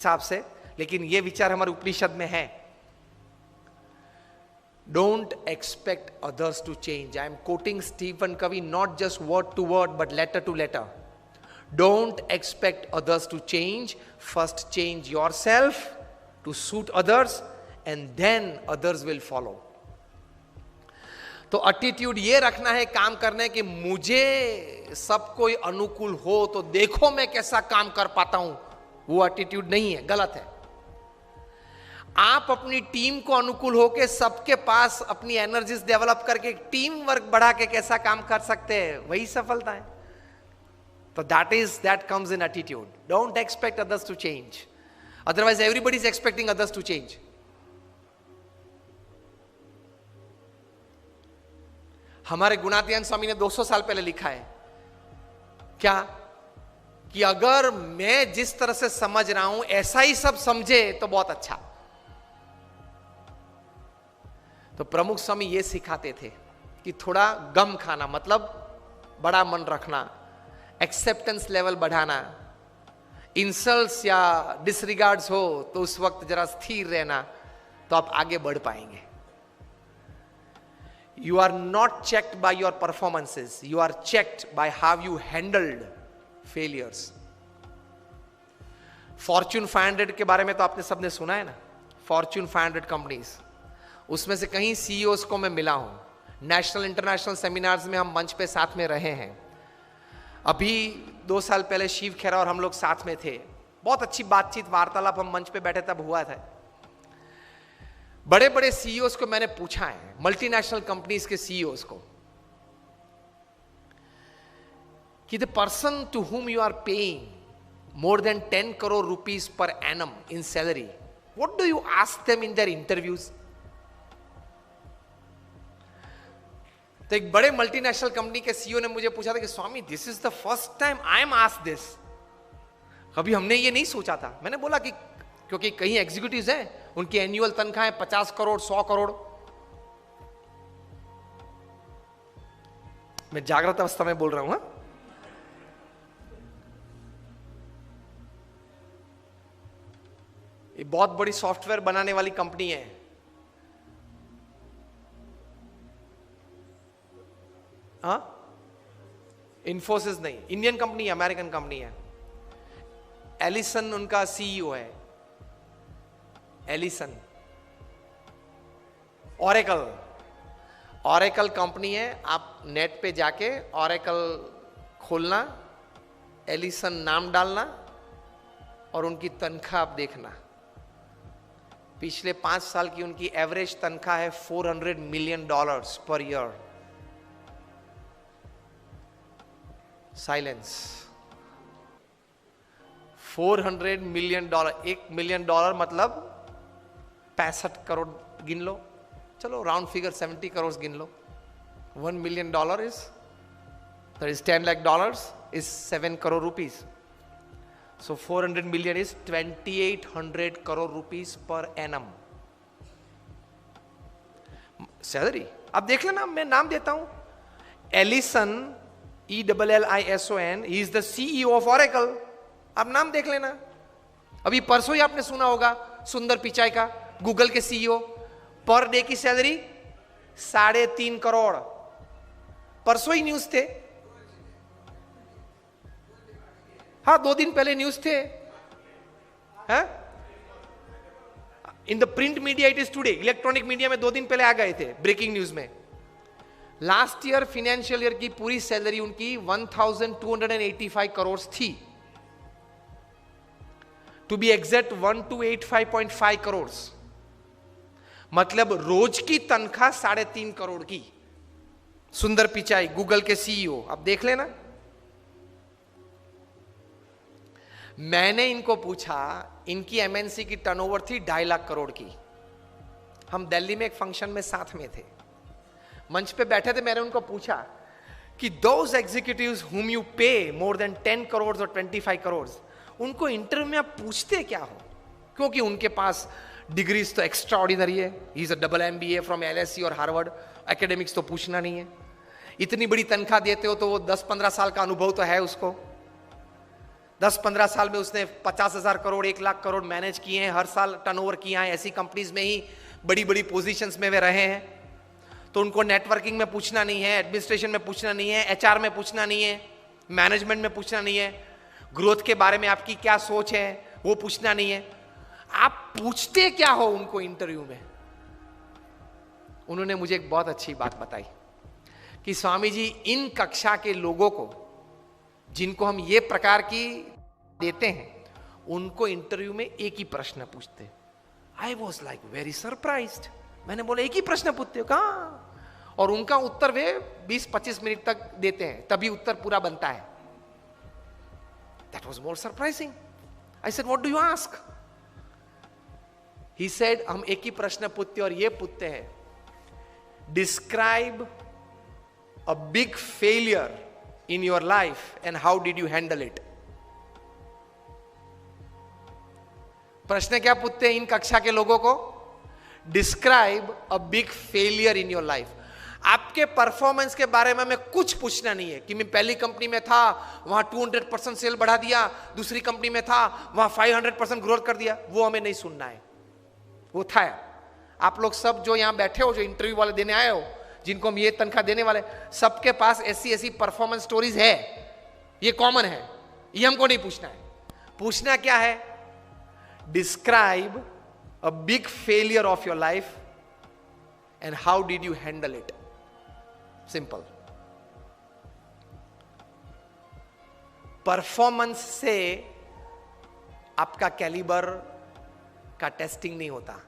हिसाब से, लेकिन ये विचार हमारे उपनिषद में है. Don't expect others to change. I am quoting Stephen Covey, not just word to word, but letter to letter. Don't expect others to change. First change yourself to suit others, and then others will follow. तो attitude ये रखना है काम करने कि मुझे सब कोई अनुकूल हो तो देखो मैं कैसा काम कर पाता हूं. वो एटीट्यूड नहीं है, गलत है. आप अपनी टीम को अनुकूल होकर सबके पास अपनी एनर्जीज डेवलप करके टीम वर्क बढ़ा के कैसा काम कर सकते हैं, वही सफलता है. तो that comes in attitude. Don't expect others to change, otherwise everybody is expecting others to change. हमारे गुणातीयन स्वामी ने 200 साल पहले लिखा है क्या, कि अगर मैं जिस तरह से समझ रहा हूं ऐसा ही सब समझे तो बहुत अच्छा. तो प्रमुख स्वामी ये सिखाते थे कि थोड़ा गम खाना, मतलब बड़ा मन रखना, एक्सेप्टेंस लेवल बढ़ाना, इंसल्ट्स या डिसरिगार्ड्स हो तो उस वक्त जरा स्थिर रहना, तो आप आगे बढ़ पाएंगे. You are not checked by your performances. You are checked by how you handled failures. Fortune 500 के बारे में तो आपने सबने सुना है ना, Fortune 500 कंपनीज, उसमें से कहीं सीईओज को मैं मिला हूं. नेशनल इंटरनेशनल सेमिनार्स में हम मंच पे साथ में रहे हैं. अभी 2 साल पहले शिव खेरा और हम लोग साथ में थे. बहुत अच्छी बातचीत वार्तालाप हम मंच पे बैठे तब हुआ था. बड़े बड़े सीईओज को मैंने पूछा है, मल्टीनेशनल कंपनीज के सीईओज को, कि the person to whom you are paying more than 10 crore rupees per annum in salary, what do you ask them in their interviews. तो एक बड़े मल्टीनेशनल कंपनी के सीईओ ने मुझे पूछा था कि Swami this is the first time I am asked this. कभी हमने ये नहीं सोचा था. मैंने बोला कि क्योंकि कई एग्जीक्यूटिव्स हैं उनकी एनुअल तनख्वाह 50 करोड़ 100 करोड़. मैं जागृत अवस्था में बोल रहा हूं. ये बहुत बड़ी सॉफ्टवेयर बनाने वाली कंपनी है. हाँ, इन्फोसिस नहीं, इंडियन कंपनी है, अमेरिकन कंपनी है. एलिसन उनका सीईओ है. एलिसन. ऑरेकल कंपनी है. आप नेट पे जाके ऑरेकल खोलना, एलिसन नाम डालना और उनकी तनख्वाह आप देखना. पिछले 5 साल की उनकी एवरेज तनख्वाह है $400 million per year. Silence. $400 million, $1 million मतलब 65 करोड़ गिन लो, चलो राउंड फिगर 70 करोड़ गिन लो. $1 million is, that is $10 lakh is 7 crore rupees. So 400 million is 2800 crore rupees per annum salary. आप देख लेना, मैं नाम देता हूं, Allison, ELLISON, he is the CEO of Oracle. आप नाम देख लेना. अभी परसों ही आपने सुना होगा सुंदर पिचाई का, गूगल के सीईओ, पर डे की सैलरी 3.5 करोड़. परसों ही न्यूज थे. हाँ, 2 दिन पहले न्यूज थे. In the print media it is today. Electronic media में 2 दिन पहले आ गए थे ब्रेकिंग न्यूज में. लास्ट ईयर फाइनेंशियल ईयर की पूरी सैलरी उनकी 1285 करोड़ थी. To be exact 1285.5 crore. मतलब रोज की तनख्वाह 3.5 करोड़ की. सुंदर पिचाई, गूगल के सीईओ, आप देख लेना. मैंने इनको पूछा, इनकी एमएनसी की टर्नओवर थी 2.5 लाख करोड़ की. हम दिल्ली में एक फंक्शन में साथ में थे, मंच पे बैठे थे. मैंने उनको पूछा कि दोज एग्जीक्यूटिव्स हुम यू पे मोर देन 10 करोड़ और 25 करोड़, उनको इंटरव्यू में आप पूछते क्या हो? क्योंकि उनके पास डिग्रीज तो एक्स्ट्रा ऑर्डिनरी है. He is a double MBA from LSE और हार्वर्ड. एकेडमिक्स तो पूछना नहीं है. इतनी बड़ी तनख्वाह देते हो तो वो 10-15 साल का अनुभव तो है उसको. 10-15 साल में उसने 50,000 करोड़ 1 लाख करोड़ मैनेज किए हैं, हर साल टर्नओवर किया है, ऐसी कंपनीज में ही बड़ी बड़ी पोजीशंस में वे रहे हैं। तो उनको नेटवर्किंग में पूछना नहीं है, एडमिनिस्ट्रेशन में पूछना नहीं है, एचआर में पूछना नहीं है, मैनेजमेंट में पूछना नहीं है, ग्रोथ के बारे में आपकी क्या सोच है वो पूछना नहीं है। आप पूछते क्या हो उनको इंटरव्यू में? उन्होंने मुझे एक बहुत अच्छी बात बताई कि स्वामी जी, इन कक्षा के लोगों को जिनको हम ये प्रकार की देते हैं, उनको इंटरव्यू में एक ही प्रश्न पूछते। I was like very surprised. मैंने बोला एक ही प्रश्न पूछते हो? कहाँ? और उनका उत्तर वे 20-25 मिनट तक देते हैं, तभी उत्तर पूरा बनता है। That was more surprising. I said what do you ask? He said हम एक ही प्रश्न पूछते और ये पूछते हैं, describe a big failure in your life and how did you handle it? प्रश्न क्या पूछते हैं इन कक्षा के लोगों को? Describe a big failure in your life. आपके परफॉर्मेंस के बारे में हमें कुछ पूछना नहीं है कि मैं पहली कंपनी में था, वहां 200% सेल बढ़ा दिया, दूसरी कंपनी में था, वहां 500% ग्रोथ कर दिया। वो हमें नहीं सुनना है। वो था आप लोग सब जो यहां बैठे हो, जो इंटरव्यू वाले देने आए हो, जिनको हम ये तनख्वाह देने वाले, सबके पास ऐसी परफॉर्मेंस स्टोरीज है, ये कॉमन है, ये हमको नहीं पूछना है। पूछना क्या है? Describe a big failure of your life and how did you handle it. Simple. Performance से आपका कैलिबर का टेस्टिंग नहीं होता।